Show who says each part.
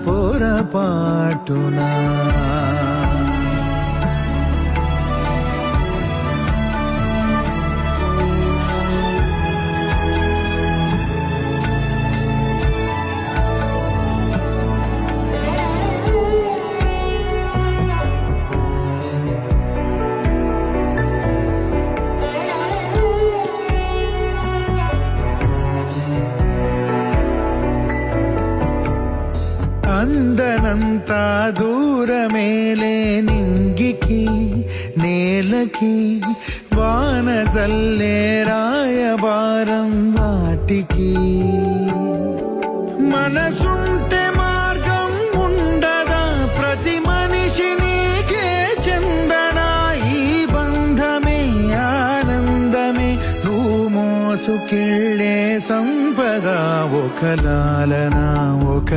Speaker 1: పొరపాటునా అందనంత దూరమేలే నింగికి నేలకి వాన జల్లే రాయబారం వాటికి మనసుంటే మార్గం ఉండదా ప్రతి మనిషి నీకే చెందడా ఈ బంధమే ఆనందమే నువ్వు మోసుకెళ్ళే సంపద ఒక లాలన ఒక